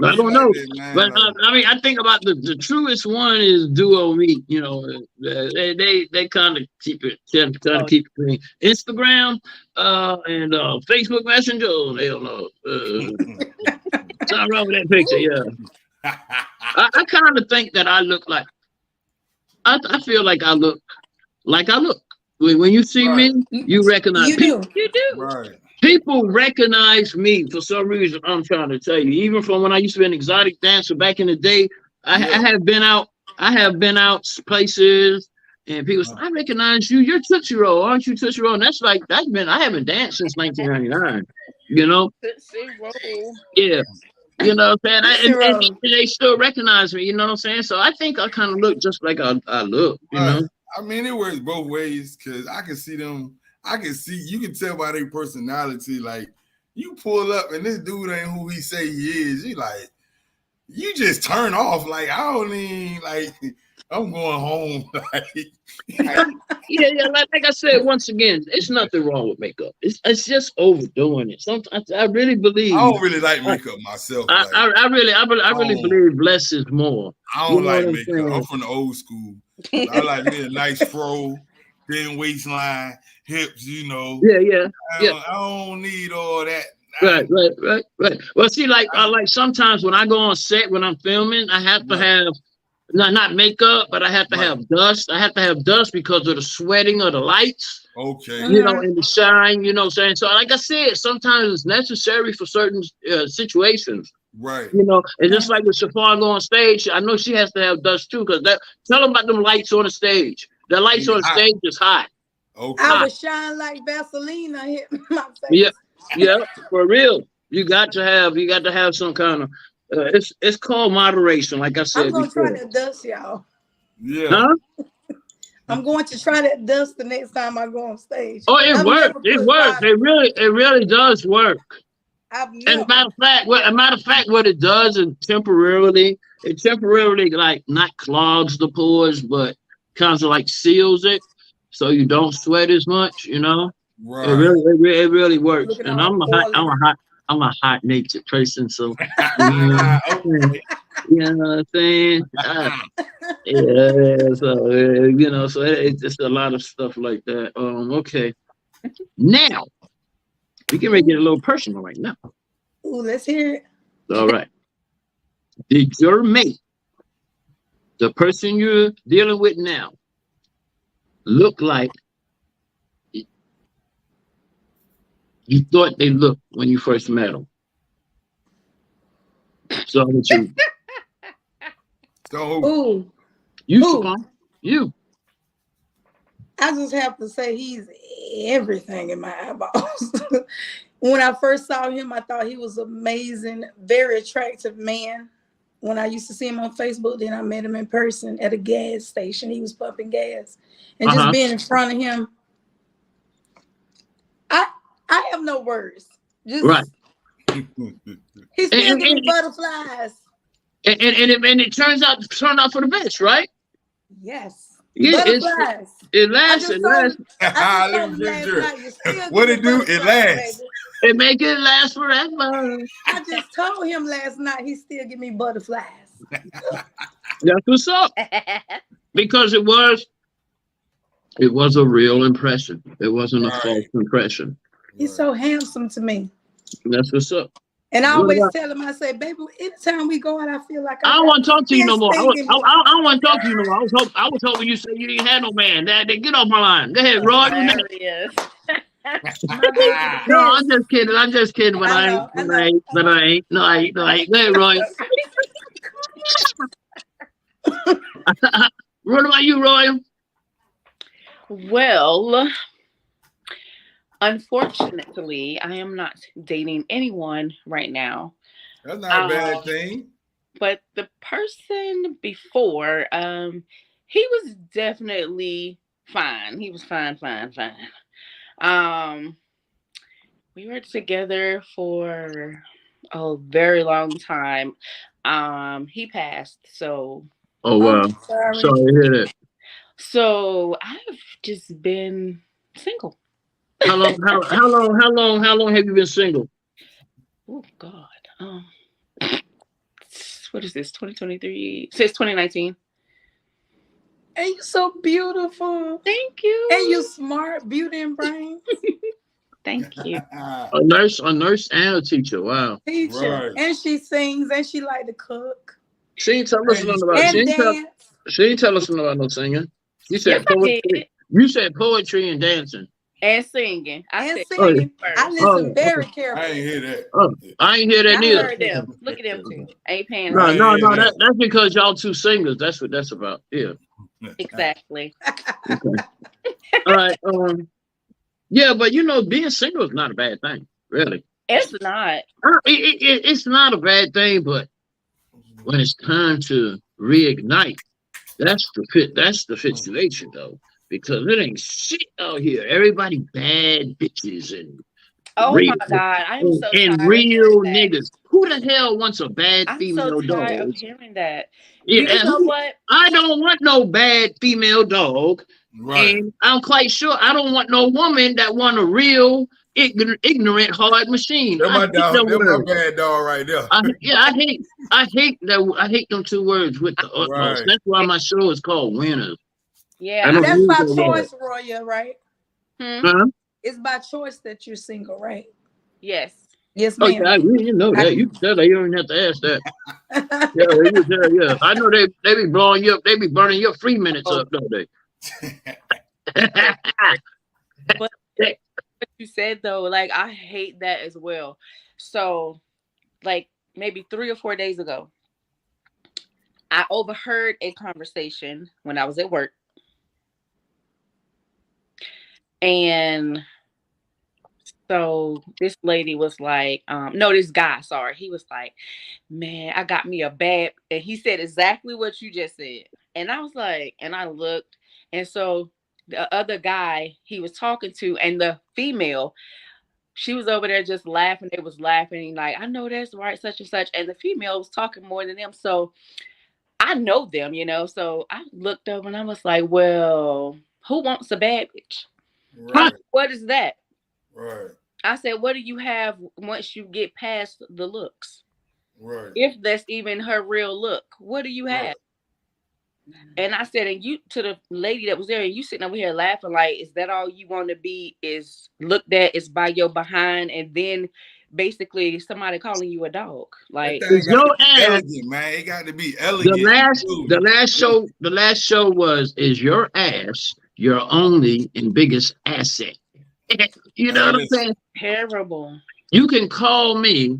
I don't know, but I mean, I think about the truest one is Duo Meet. You know, they kind of keep it clean. Instagram and Facebook Messenger. Oh, hell no. Something wrong with that picture. Yeah, I kind of think that I look like. I feel like I look like I look. When you see me, you recognize me. You do. Right. People recognize me for some reason. I'm trying to tell you, even from when I used to be an exotic dancer back in the day, I have been out places, and people say, I recognize you. You're Tootsie Roll, aren't you Tootsie Roll? And I haven't danced since 1999. You know? Yeah. You know what I'm saying? And they still recognize me. You know what I'm saying? So I think I kind of look just like I look. You know? I mean, it works both ways because I can see them. You can tell by their personality, like you pull up and this dude ain't who he say he is. You just turn off. Like, I don't even, like, I'm going home. Yeah. Like I said, once again, it's nothing wrong with makeup. It's just overdoing it. Sometimes I really believe. I don't really like makeup myself. I really believe less is more. I don't like makeup. I'm from the old school. I like me a nice fro, thin waistline, hips, you know. Yeah. I don't need all that. Right. Well, see, like sometimes when I go on set, when I'm filming, I have to have not makeup, but I have to have dust. I have to have dust because of the sweating of the lights. Okay. You know, and the shine, you know what I'm saying? So like I said, sometimes it's necessary for certain situations. Right. You know, and just like with Chifonna on stage, I know she has to have dust too, because tell them about them lights on the stage. The lights on the stage is hot. Okay. I would shine like Vaseline. I hit my face. Yeah, for real. You got to have some kind of it's called moderation, like I said. I'm gonna before. try to dust y'all. Yeah. Huh? I'm going to try that dust the next time I go on stage. Oh, it I've works. never It put works. violence. It really does work. I've And never. a matter of fact, what it does is it temporarily like not clogs the pores, but kind of like seals it, so you don't sweat as much. You know, Right. it really works. Looking And all oily. I'm a hot natured person, so you know Okay. you know what I'm saying. Yeah, so you know, so it's just a lot of stuff like that. Okay, now we can make it a little personal right now. Ooh, let's hear it. All right. Did your mate, the person you're dealing with now, look like you thought they looked when you first met them? So what So Ooh, you, Who? Chifonna, you. I just have to say he's everything in my eyeballs. When I first saw him, I thought he was amazing, very attractive man. When I used to see him on Facebook, then I met him in person at a gas station. He was pumping gas. And just Uh-huh. being in front of him, I have no words. Just Right. he still And give me butterflies. it turns out for the best, right? Yes. Yeah, Butterflies. it I lasts. just It told lasts. him, I just told him Let me last finish night, you still What give it me do? It butterflies, lasts. baby. It make it last forever. I just told him last night he still give me butterflies. That's what's up. Because it was a real impression. It wasn't a Right. false impression. He's so handsome to me. That's what's up. And I What always about? tell him, I say, baby, anytime we go out, I feel like I I don't got want to talk to you no this more. thing in me. I don't want to talk to you no more. I was hoping you said you didn't have no man. That get off my line. Go ahead, Roy. Hilarious. My baby the No, I'm best. just kidding. I'm just kidding. But I I ain't. know, I But I know. ain't. But I ain't. No, I ain't. No, I ain't. Go ahead, Roy. What about you, Roy? Well, unfortunately, I am not dating anyone right now. That's not a bad thing. But the person before, he was definitely fine. He was fine. We were together for a very long time. He passed, so Oh wow. I'm sorry. Sorry to hear that. so I've just been single. How long have you been single? Oh God. What is this? 2023? Since 2019. And you so beautiful. Thank you. And you smart, beauty and brain. Thank you. A nurse, and a teacher. Wow. Teacher. Right. And she sings and she like to cook. She ain't tell us nothing about. And dance. She ain't tell us nothing about no singing. You said Yes, I poetry. did. You said poetry and dancing. And singing. I And said singing. first. I listen very I carefully. ain't hear that. Oh, I ain't hear that I neither. heard them. Look at them two. Ain't paying No, attention. that's because y'all two singers. That's what that's about. Yeah. Exactly. Okay. All right. Yeah, but you know, being single is not a bad thing, really. It's not. It's not a bad thing, but when it's time to reignite, that's the situation though, because it ain't shit out here. Everybody bad bitches and Oh real my God. I'm so and tired of real hearing that. niggas. Who the hell wants a bad I'm female so tired dog? of hearing that. Yeah, You know what? I don't want no bad female dog. Right. And I'm quite sure I don't want no woman that want a real ignorant hard machine. That's my I hate dog. them That's my words. bad dog right there. I hate them two words with the utmost. Right. That's why my show is called Winners. Yeah. I don't That's use by that word. choice, Roya, right? Huh? It's by choice that you're single, right? Yes. Yes, Oh ma'am. yeah, you know that. You can tell that. You don't even have to ask that. Yeah. I know they be blowing you up. They be burning your free minutes up, don't they? But what you said though, like I hate that as well. So, like maybe 3 or 4 days ago, I overheard a conversation when I was at work, and So this lady was like, no, this guy, sorry. He was like, man, I got me a bad, and he said exactly what you just said. And I was like, and I looked, and so the other guy he was talking to, and the female, she was over there just laughing. They was laughing, like, I know that's right, such and such. And the female was talking more than them. So I know them, you know. So I looked over and I was like, well, who wants a bad bitch? Right. What is that? Right. I said, what do you have once you get past the looks? Right. If that's even her real look, what do you have? Right. And I said, and you, to the lady that was there, and you sitting over here laughing, like, is that all you want to be is looked at is by your behind, and then basically somebody calling you a dog? Like, That thing got your to be ass, elegant, man. It got to be elegant. the last show was, is your ass your only and biggest asset? You know what I'm saying? terrible. You can call me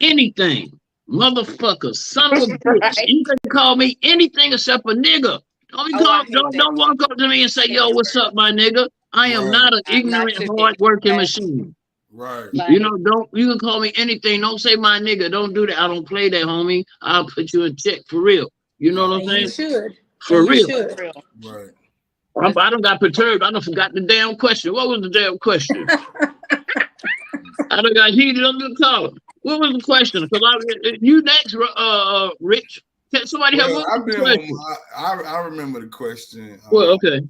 anything, motherfucker, son of a bitch. Right. You can call me anything except a nigga. Don't walk up to me and say, yo, what's up, my nigga? I am not an ignorant, hard-working machine. Right. You know, you can call me anything. Don't say my nigga. Don't do that. I don't play that, homie. I'll put you in check for real. You know what I'm saying? You should. For real. Right. I don't got perturbed. I don't forgot the damn question. What was the damn question? I don't got heated under the collar. What was the question? Because you next, Rich. Can somebody help? I remember the question. Well, okay.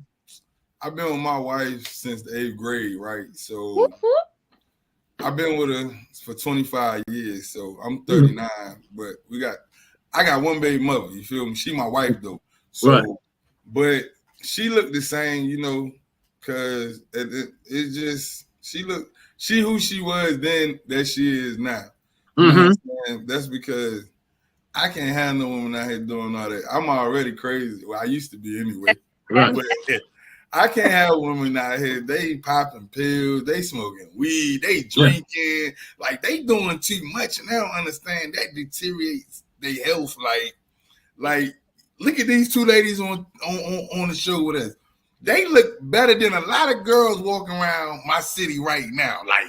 I've been with my wife since the 8th grade, right? So I've been with her for 25 years. So I'm 39, but I got one baby mother. You feel me? She my wife though. So, right. But she looked the same, you know, because it's just she who she was then that she is now. You know what I'm saying? That's because I can't have no woman out here doing all that. I'm already crazy. Well, I used to be anyway. Right. But I can't have women out here. They popping pills, they smoking weed, they drinking, like they doing too much, and I don't understand that deteriorates their health. Like look at these two ladies on the show with us. They look better than a lot of girls walking around my city right now. Like,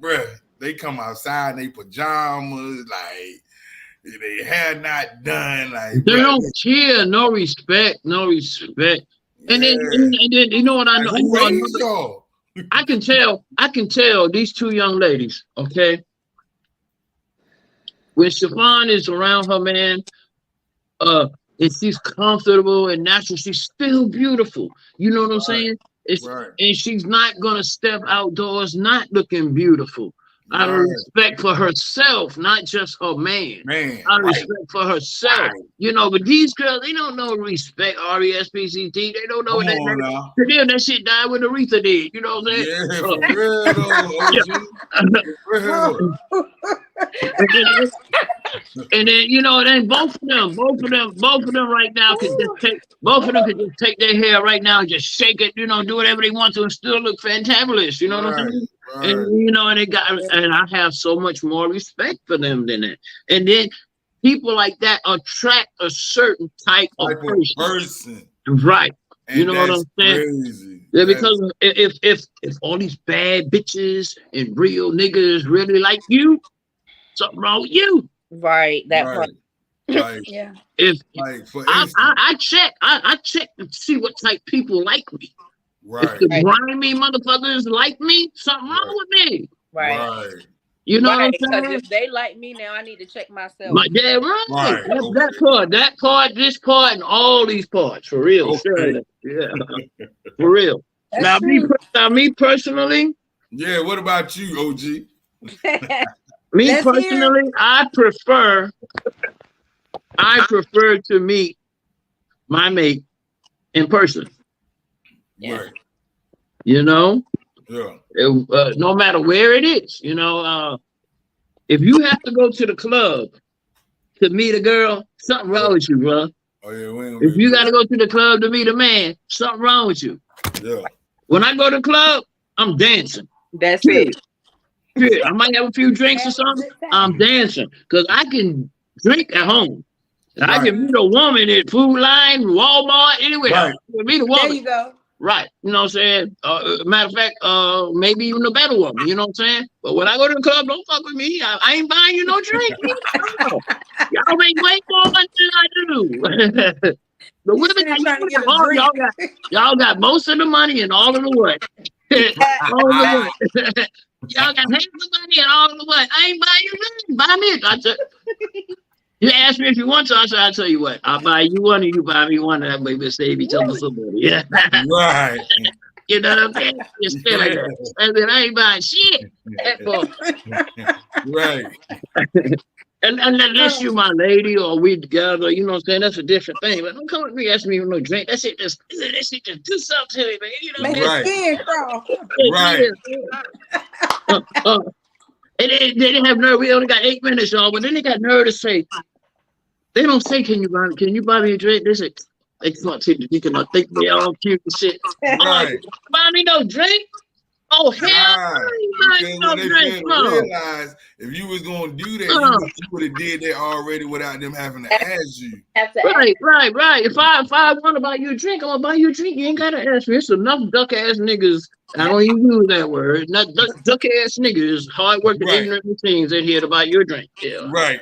bruh, they come outside in their pajamas, like they hair not done. Like they don't care, no respect. And then you know what I know? I can tell these two young ladies, okay? When Chifonna is around her man, and she's comfortable and natural, she's still beautiful. You know what I'm saying? And she's not gonna step outdoors not looking beautiful. Out of respect for herself, not just her man. Out of respect for herself. You know, but these girls, they don't know respect, R-E-S-P-C-T. They don't know what that is. To them, that shit died when Aretha did. You know what I'm saying? Yeah, for real, and then, you know, then both of them right now can just take their hair right now and just shake it, you know, do whatever they want to and still look fantabulous. You know what I'm saying? And you know, and I have so much more respect for them than that. And then people like that attract a certain type of person. Right. And you know what I'm saying? Crazy. Yeah, because if all these bad bitches and real niggas really like you, something wrong with you. Right. That part. Like, yeah. If I check to see what type people like me. Right. If the grimy motherfuckers like me, something wrong with me. Right. You know what I'm saying? Because if they like me now, I need to check myself. That part, this part, and all these parts, for real. Okay. Yeah, for real. Now me personally. Yeah, what about you, OG? Me personally, I prefer to meet my mate in person. Right. You know? Yeah. No matter where it is, you know, if you have to go to the club to meet a girl, something wrong with you, bro. Oh yeah. If you got to go to the club to meet a man, something wrong with you. Yeah. When I go to the club, I'm dancing. That's it. Yeah, I might have a few drinks or something. I'm dancing because I can drink at home. I can meet a woman at Food Line, Walmart, anywhere. Right. Meet a woman. There you go. Right. You know what I'm saying? Matter of fact, maybe even a better woman. You know what I'm saying? But when I go to the club, don't fuck with me. I ain't buying you no drink. No. Y'all make way more money than I do. The You women said that trying to get a y'all drink. y'all got most of the money and all of the what? All of the what? Y'all got half the money and all of the what? I ain't buying you nothing. Buy me it. I said, you ask me if you want to. I said, I'll tell you what. I'll buy you one and you buy me one. That way we'll save each other some money. Yeah. Right. You know what I'm saying? You stay like that. I said, I ain't buying shit. Right. And unless you my lady or we together, you know what I'm saying? That's a different thing. But don't come with me asking me for no drink. That shit just do something to me, man. You know what Make I'm his skin crawl. Right. And they didn't have nerve. We only got 8 minutes, y'all. But then they got nerve to say, they don't say, can you buy me a drink? They say, they can't think they all cute and shit. Right. Buy me no drink? Oh, hell Because no what they drink. fail to No. realize, if you was gonna do that, you would have did that already without them having to ask you. Right. If I want to buy you a drink, I'm gonna buy you a drink. You ain't gotta ask me. It's enough duck ass niggas. I don't even use that word. Not duck ass niggas, hard working, ignorant machines in here to buy your drink. Yeah. Right.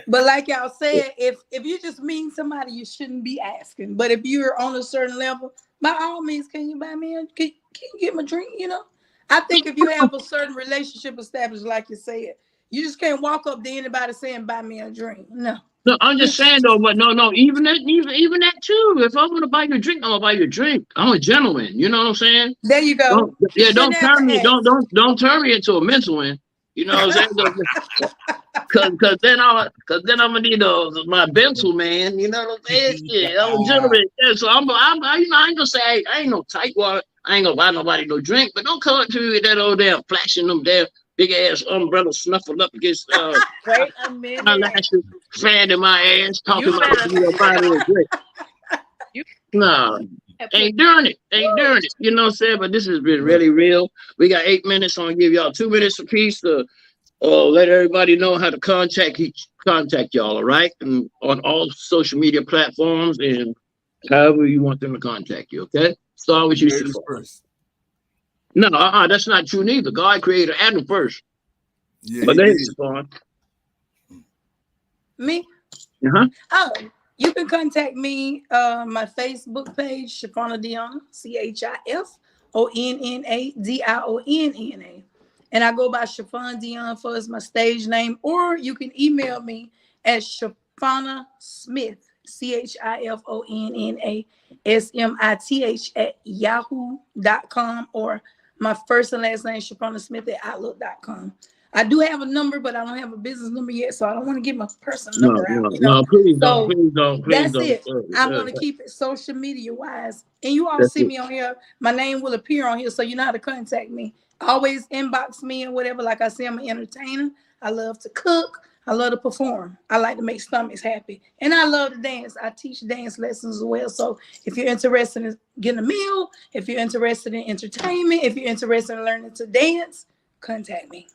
But like y'all said, if you just meet somebody, you shouldn't be asking. But if you're on a certain level, by all means, can you buy me a can you get my drink? You know, I think if you have a certain relationship established, like you said, you just can't walk up to anybody saying buy me a drink. No. No, I'm just saying though, but no, even that too. If I want to buy you a drink, I'm gonna buy you a drink. I'm a gentleman. You know what I'm saying? There you go. Don't turn me. Don't turn me into a mental one. You know what I'm saying? Cause then I'm gonna need my bental man. You know what I'm saying? Shit, I'm a gentleman. Yeah, so I'm you know I ain't gonna say I ain't no tightwad. I ain't gonna buy nobody no drink. But don't come up to me with that old damn flashing them damn big ass umbrella snuffled up against Wait a minute. my lashes, fan in my ass, talking about buying me a drink. No. Ain't doing it. You know what I'm saying? But this has been really real. We got 8 minutes. I'm gonna give y'all 2 minutes apiece to let everybody know how to contact y'all, all right? And on all social media platforms and however you want them to contact you, okay? Start with you first. No, that's not true neither. God created Adam first. Yeah, but then Chifonna. Me? Uh-huh. Oh, you can contact me, my Facebook page, Chifonna Dionna, ChiffonnaDionna. And I go by Chifonna Dionna for my stage name, or you can email me at Chifonna Smith, ChiffonnaSmith at yahoo.com, or my first and last name, Chifonna Smith at outlook.com. I do have a number, but I don't have a business number yet, so I don't want to give my personal number out. No, please don't. That's it. I'm going to keep it social media wise. And you all see me on here. My name will appear on here, so you know how to contact me. Always inbox me and whatever. Like I say, I'm an entertainer. I love to cook. I love to perform. I like to make stomachs happy. And I love to dance. I teach dance lessons as well. So if you're interested in getting a meal, if you're interested in entertainment, if you're interested in learning to dance, contact me.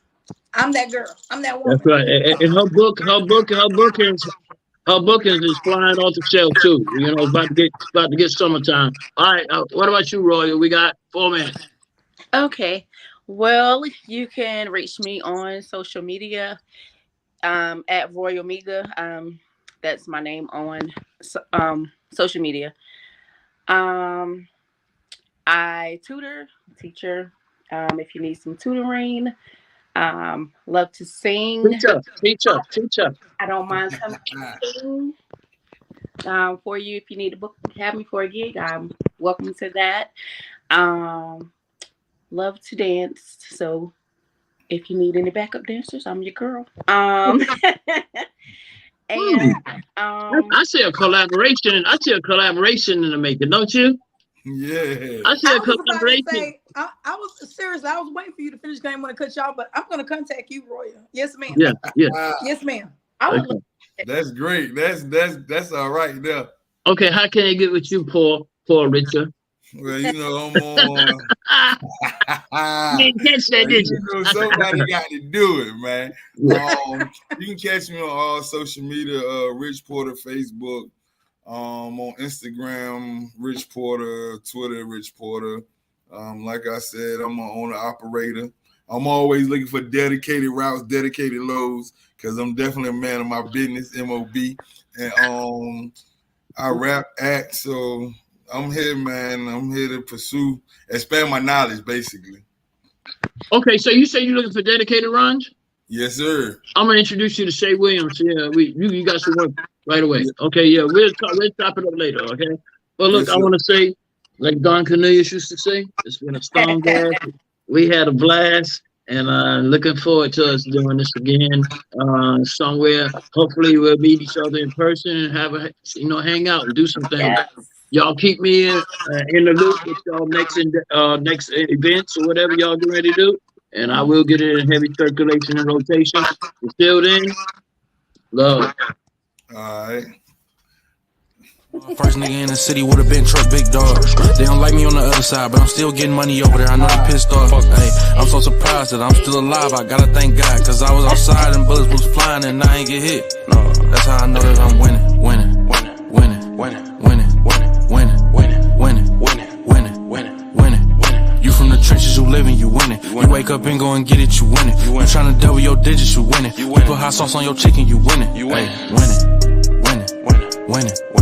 I'm that girl. I'm that woman. That's right. And her bookings is flying off the shelf too. You know, about to get summertime. All right. What about you, Royal? We got 4 minutes. Okay. Well, you can reach me on social media at Royal Miga. That's my name on social media. I teacher. If you need some tutoring, love to sing. Teacher. I don't mind coming to sing for you. If you need to have me for a gig, I'm welcome to that. Love to dance, so if you need any backup dancers, I'm your girl. And I see a collaboration. I see a collaboration in the making, don't you? Yeah. I see a collaboration. I was seriously. I was waiting for you to finish the game when I cut y'all, but I'm gonna contact you, Royal. Yes, ma'am. Yeah. Yes, ma'am. That's great. That's all right there. Okay, how can I get with you, Paul Richard? Well, you know, I'm on. You didn't catch that, did you? You know, somebody got to do it, man. You can catch me on all social media, Ritch Porter, Facebook, On Instagram, Ritch Porter, Twitter, Ritch Porter. Like I said, I'm an owner operator. I'm always looking for dedicated routes, dedicated loads, because I'm definitely a man of my business, MOB. And I rap, act, so I'm here, man. I'm here to expand my knowledge, basically. Okay, so you say you're looking for dedicated runs? Yes, sir. I'm gonna introduce you to Shay Williams. Yeah, you got some work right away. Okay, yeah, we'll chop it up later. Okay, but look, yes, I want to say, like Don Cornelius used to say, it's been a storm blast. We had a blast, and looking forward to us doing this again somewhere. Hopefully, we'll meet each other in person and have hang out and do some things. Yes. Y'all keep me in the loop with y'all next events or whatever y'all get ready to do. And I will get it in heavy circulation and rotation. Until then, love. All right. First nigga in the city with a bent truck, big dog. They don't like me on the other side, but I'm still getting money over there. I know they pissed off. Hey, I'm so surprised that I'm still alive. I gotta thank God, cause I was outside and bullets was flying and I ain't get hit. No, that's how I know that I'm winning, winning, winning, winning, winning, winning, winning, winning, winning, winning, winning, winning, winning, winning. You from the trenches, you living, you winning. You wake up and go and get it, you winning. You tryna double your digits, you winning. You put hot sauce on your chicken, you winning. You winning, winning, winning, winning, winning.